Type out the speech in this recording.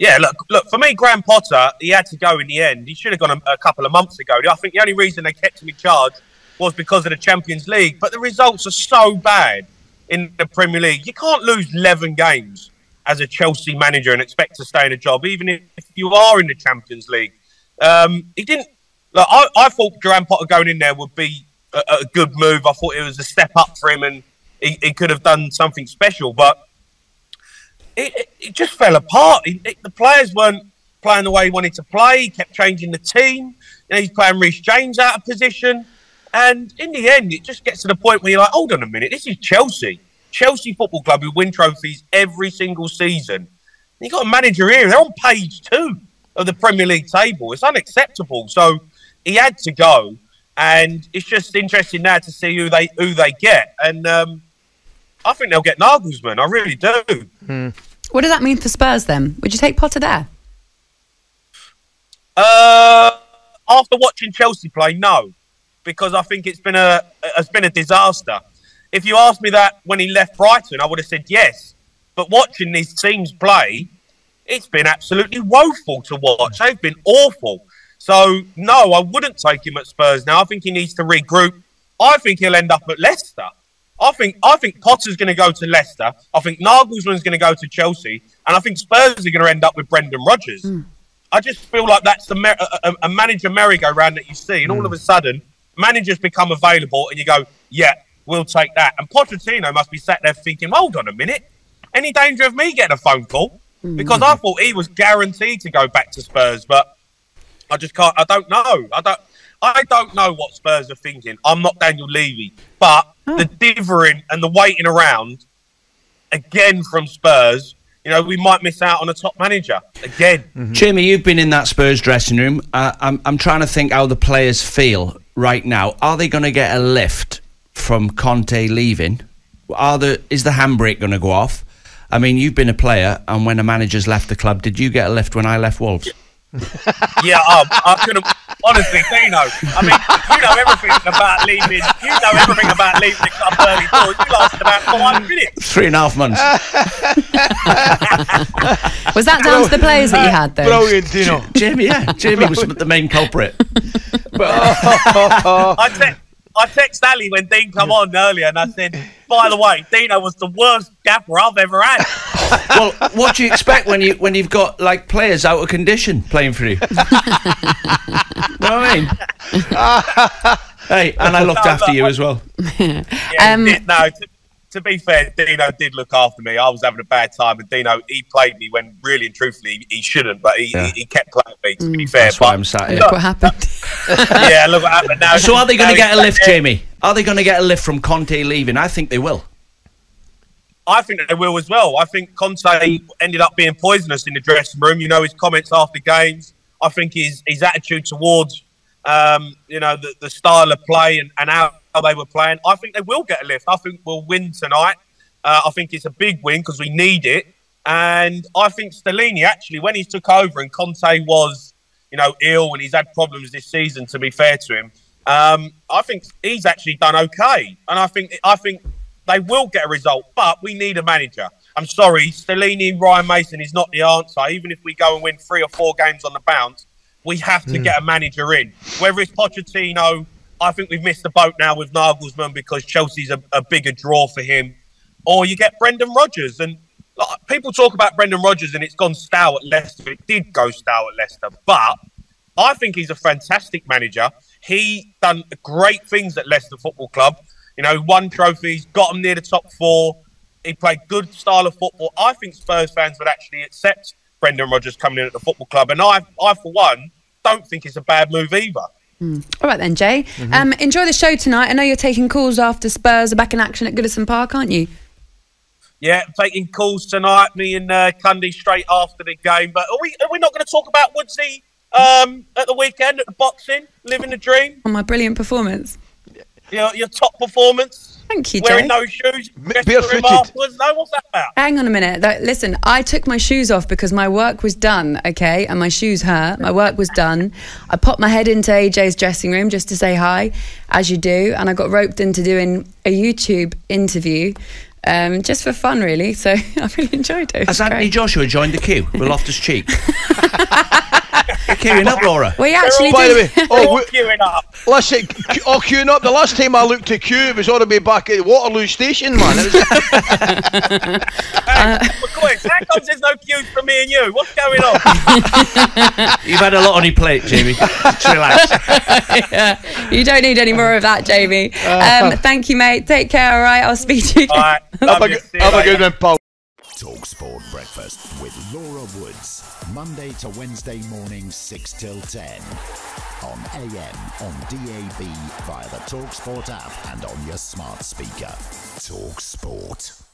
Yeah, look. For me, Graham Potter, he had to go in the end. He should have gone a couple of months ago. I think the only reason they kept him in charge was because of the Champions League. But the results are so bad in the Premier League. You can't lose 11 games as a Chelsea manager and expect to stay in a job, even if you are in the Champions League. He didn't. Look, I thought Graham Potter going in there would be a good move. I thought it was a step up for him, and he could have done something special. But it just fell apart. The players weren't playing the way he wanted to play. He kept changing the team. He's playing Reece James out of position. And in the end, it just gets to the point where you're like, hold on a minute, this is Chelsea. Chelsea Football Club who win trophies every single season. And you've got a manager here. They're on page 2 of the Premier League table. It's unacceptable. So he had to go. And it's just interesting now to see who they get. And I think they'll get Nagelsmann. I really do. What does that mean for Spurs then? Would you take Potter there? After watching Chelsea play, no. Because I think it's been a disaster. If you asked me that when he left Brighton, I would have said yes. But watching these teams play, it's been absolutely woeful to watch. They've been awful. So, no, I wouldn't take him at Spurs now. I think he needs to regroup. I think he'll end up at Leicester. I think Potter's going to go to Leicester. I think Nagelsmann's going to go to Chelsea. And I think Spurs are going to end up with Brendan Rodgers. I just feel like that's a manager merry-go-round that you see. And all of a sudden, managers become available and you go, yeah, we'll take that. And Pochettino must be sat there thinking, hold on a minute. Any danger of me getting a phone call? Because I thought he was guaranteed to go back to Spurs. But I just can't. I don't know. I don't know what Spurs are thinking. I'm not Daniel Levy. But the dithering and the waiting around, again, from Spurs, we might miss out on a top manager again. Jamie, you've been in that Spurs dressing room. I'm trying to think how the players feel right now. Are they going to get a lift from Conte leaving? Is the handbrake going to go off? I mean, you've been a player, and when a manager's left the club, did you get a lift when I left Wolves? Yeah, I couldn't. Honestly, Dino, I mean, you know everything about leaving. You know everything about leaving the club early doors. You lasted about 5 minutes. 3.5 months. Was that down to the players that you had, though? Brilliant, Dino. Jamie was the main culprit. I texted Ali when Dean come on earlier, and I said, by the way, Dino was the worst gaffer I've ever had. Well, what do you expect when you've got like players out of condition playing for you? Know what I mean? Hey, and I looked after you as well. To be fair, Dino did look after me. I was having a bad time, and Dino, he played me when really and truthfully he shouldn't, but he kept playing me, to be fair. That's why I'm sat here. Look what happened. Yeah, look what happened now. So are they going to get a lift, Jamie? Are they going to get a lift from Conte leaving? I think they will. I think they will as well. I think Conte ended up being poisonous in the dressing room. His comments after games. I think his attitude towards, the style of play and how they were playing. I think they will get a lift. I think we'll win tonight. I think it's a big win because we need it. And I think Stellini, actually, when he took over and Conte was, ill and he's had problems this season, to be fair to him, I think he's actually done okay. And I think they will get a result, but we need a manager. I'm sorry, Stellini and Ryan Mason is not the answer. Even if we go and win 3 or 4 games on the bounce, we have to get a manager in. Whether it's Pochettino, I think we've missed the boat now with Nagelsmann because Chelsea's a bigger draw for him. Or you get Brendan Rodgers. And people talk about Brendan Rodgers and it's gone stale at Leicester. It did go stale at Leicester. But I think he's a fantastic manager. He done great things at Leicester Football Club. Won trophies, got them near the top 4. He played good style of football. I think Spurs fans would actually accept Brendan Rodgers coming in at the football club. And I for one, don't think it's a bad move either. All right then, Jay. Enjoy the show tonight. I know you're taking calls after Spurs are back in action at Goodison Park, aren't you? Yeah, taking calls tonight. Me and Cundy straight after the game. But are we not going to talk about Woodsy at the weekend at the boxing, living the dream? On my brilliant performance. Your top performance. Thank you, Jay. Wearing no shoes. No, what's that about? Hang on a minute. Listen, I took my shoes off because my work was done, okay? And my shoes hurt. My work was done. I popped my head into AJ's dressing room just to say hi, as you do. And I got roped into doing a YouTube interview just for fun, really. So I really enjoyed it. Has Anthony Joshua joined the queue with Loftus-Cheek? You're queuing up, Laura. We actually By the way, We're queuing up. listen, queuing up. The last time I looked to queue, it was ought to be back at Waterloo Station, man. It was McCoist, how comes there's no queues for me and you? What's going on? You've had a lot on your plate, Jamie. Just relax. Yeah. You don't need any more of that, Jamie. Thank you, mate. Take care, all right? I'll speak to you again. All right. have a good one, pal. talkSPORT Breakfast with Laura Woods. Monday to Wednesday mornings 6 till 10. On AM, on DAB, via the talkSPORT app and on your smart speaker. talkSPORT.